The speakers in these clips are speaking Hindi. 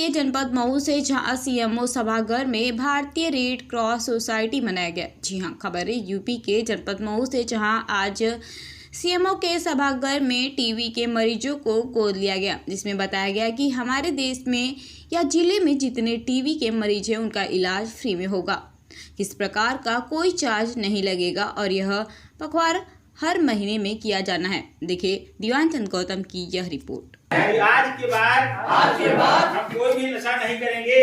के जनपद मऊ से जहां सीएमओ सभागार में भारतीय रेड क्रॉस सोसाइटी मनाया गया। जी हां, खबर है यूपी के जनपद मऊ से, जहां आज सीएमओ के सभागार में टीबी के मरीजों को गोद लिया गया, जिसमें बताया गया कि हमारे देश में या जिले में जितने टीबी के मरीज हैं उनका इलाज फ्री में होगा। किस प्रकार का कोई चार्ज नहीं लगेगा और यह पखवाड़ा हर महीने में किया जाना है। देखिए दीवान चंद गौतम की यह रिपोर्ट। आज के बाद हम कोई भी नशा नहीं करेंगे।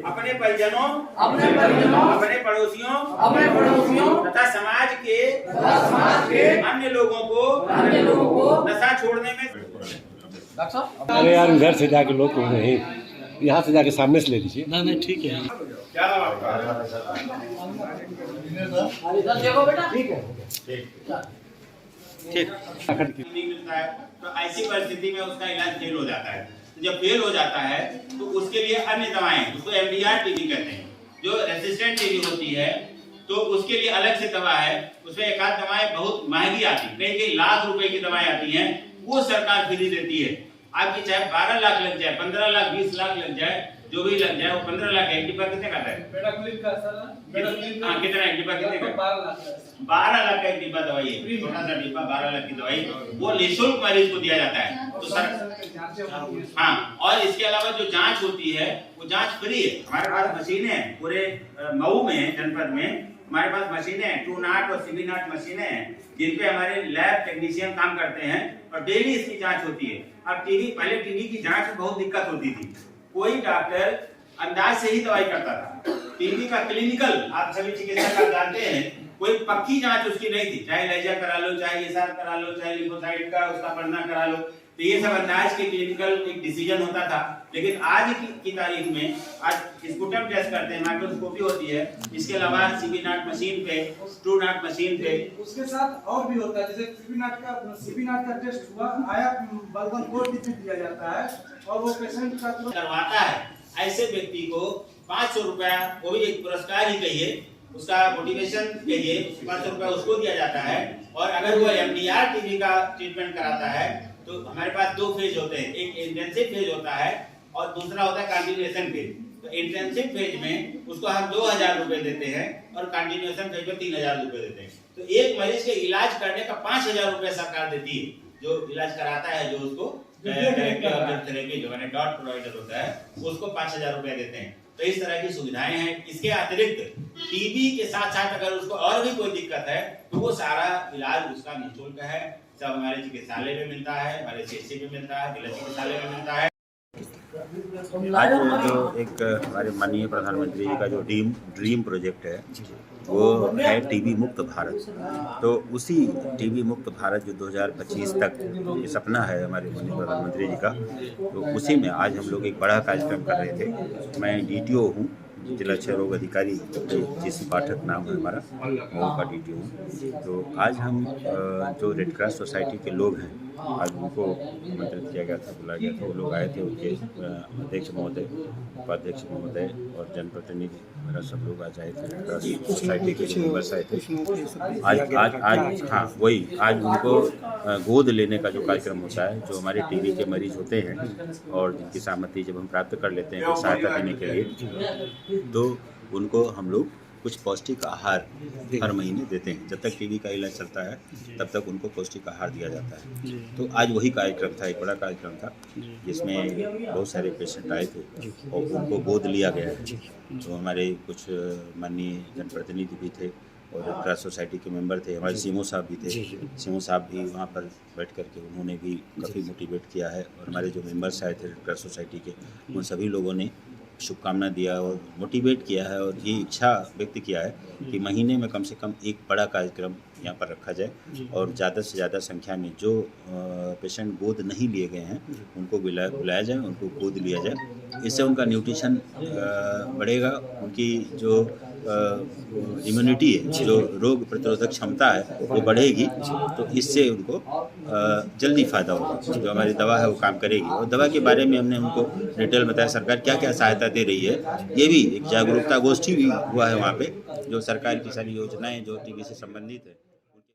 अपने परिजनों, अपने पड़ोसियों तथा समाज के अन्य लोगों को नशा छोड़ने में। अरे यार, घर से जाके लोग नहीं, यहाँ से जाके सामने से ले लीजिए। नहीं ठीक है। क्या नाम आपका? ठीक है। नहीं मिलता है तो ऐसी परिस्थिति में उसका इलाज फेल हो जाता है। जब फेल हो जाता है तो उसके लिए अन्य दवाएं, उसको एमडीआर टीबी कहते हैं, जो रेसिस्टेंट टीबी होती है, तो उसके लिए अलग से दवा है। उसमें एक आध दवाएं बहुत महंगी आती है, कई लाख रुपए की दवाएं आती हैं, वो सरकार फ्री देती है। आपकी चाहे 12 लाख लग जाए, 15 लाख, 20 लाख लग जाए, जो भी लग जाए, वो 15 लाख एक डिब्बा कितने का है? कितना एक डिब्बा कितने का? 12 लाख का एक डिब्बा दवाई है, छोटा सा डिब्बा 12 लाख की दवाई, वो निःशुल्क मरीज को दिया जाता है। तो सर हाँ, और इसके अलावा जो जांच होती है वो जांच फ्री है। हमारे पास मशीनें हैं, पूरे मऊ में, जनपद में हमारे पास मशीनें हैं, 2 नाट और CB नाट मशीनें हैं, जिन पे हमारे लैब टेक्नीशियन काम करते हैं और डेली इसकी जांच होती है। अब पहले टीबी की जांच में बहुत दिक्कत होती थी, कोई डॉक्टर अंदाज से ही दवाई करता था। टीबी का क्लिनिकल, आप सभी चिकित्सक जानते हैं, कोई पक्की जांच उसकी नहीं थी। चाहे लेजा करा लो, चाहे ESR करा लो, चाहे लिम्फोसाइट का उसका पढ़ना करा लो, तो ये सब अंदाज के क्लिनिकल एक डिसीजन होता था। लेकिन आज की तारीख में आज स्पुटम टेस्ट करते हैं, माइक्रोस्कोपी होती है, इसके अलावा CB नाट मशीन पे, 2 नाट मशीन पे, उसके साथ और भी होता है। जैसे CB नाट का टेस्ट हुआ, आया बलगम कोड भी दिया जाता है और वो पेशेंट का करवाता है। ऐसे व्यक्ति को 500 रुपया, वो भी एक पुरस्कार ही कहिए, उसका मोटिवेशन कहिए, 500 रुपया उसको दिया जाता है। और अगर वो MDR टीबी का ट्रीटमेंट कराता है तो हमारे पास 2 फेज होते हैं, एक इंटेंसिव फेज होता है और दूसरा होता है कंटिन्यूएशन फेज। तो इंटेंसिव फेज में उसको हम 2000 रुपए देते हैं और कंटिन्यूएशन फेज में 3000 रुपए देते हैं। तो एक मरीज के इलाज करने का 5000 रुपए सरकार देती है, जो इलाज कराता है, जो उसको थेरेपी जो मैंने डॉट प्रोवाइडर होता है, उसको 5000 रुपए देते हैं। तो इस तरह की सुविधाएं हैं। इसके अतिरिक्त टीबी के साथ साथ अगर उसको और भी कोई दिक्कत है तो वो सारा इलाज उसका निःशुल्क है। सब हमारे चिकित्सालय में मिलता है, हमारे CHC में मिलता है, जिला चिकित्सालय में मिलता है। आज जो एक हमारे माननीय प्रधानमंत्री जी का जो ड्रीम प्रोजेक्ट है, वो है टीबी मुक्त भारत। तो उसी टीबी मुक्त भारत जो 2025 तक ये सपना है हमारे माननीय प्रधानमंत्री जी का, तो उसी में आज हम लोग एक बड़ा कार्यक्रम कर रहे थे। मैं DTO हूँ, जिला क्षय रोग अधिकारी JC पाठक नाम है हमारा, मऊ का DTO हूँ। तो आज हम जो रेड क्रॉस सोसाइटी के लोग हैं, आज उनको आमंत्रित किया गया था, बुलाया गया था। वो लोग आए थे, उनके अध्यक्ष महोदय, उपाध्यक्ष महोदय और जनप्रतिनिधि मेरा सब लोग आज आए थे। रेड क्रॉस सोसाइटी के जो मेंबर्स आए थे। आज हाँ वही, आज उनको गोद लेने का जो कार्यक्रम होता है, जो हमारे टीबी के मरीज होते हैं और जिनकी सहमति जब हम प्राप्त कर लेते हैं सहायता देने के लिए, तो उनको हम लोग कुछ पौष्टिक आहार हर महीने देते हैं। जब तक टीबी का इलाज चलता है तब तक उनको पौष्टिक आहार दिया जाता है। तो आज वही कार्यक्रम था, एक बड़ा कार्यक्रम था, जिसमें बहुत सारे पेशेंट आए थे और उनको गोद लिया गया है। तो हमारे कुछ माननीय जनप्रतिनिधि भी थे और रेड क्रॉस सोसाइटी के मेंबर थे, हमारे CMO साहब भी थे। CMO साहब भी वहाँ पर बैठ करके उन्होंने भी काफ़ी मोटिवेट किया है। और हमारे जो मेंबर्स आए थे रेड क्रॉस सोसाइटी के, उन सभी लोगों ने शुभकामना दिया और मोटिवेट किया है और ये इच्छा व्यक्त किया है कि महीने में कम से कम एक बड़ा कार्यक्रम यहाँ पर रखा जाए और ज़्यादा से ज़्यादा संख्या में जो पेशेंट गोद नहीं लिए गए हैं उनको बुलाया जाए, उनको गोद लिया जाए। इससे उनका न्यूट्रिशन बढ़ेगा, उनकी जो इम्यूनिटी है, जो रोग प्रतिरोधक क्षमता है, वो बढ़ेगी। तो इससे उनको जल्दी फ़ायदा होगा। जो हमारी दवा है वो काम करेगी। और दवा के बारे में हमने उनको डिटेल बताया, सरकार क्या क्या सहायता दे रही है। ये भी एक जागरूकता गोष्ठी भी हुआ है वहाँ पे, जो सरकार की सारी योजनाएं जो टीबी से संबंधित है।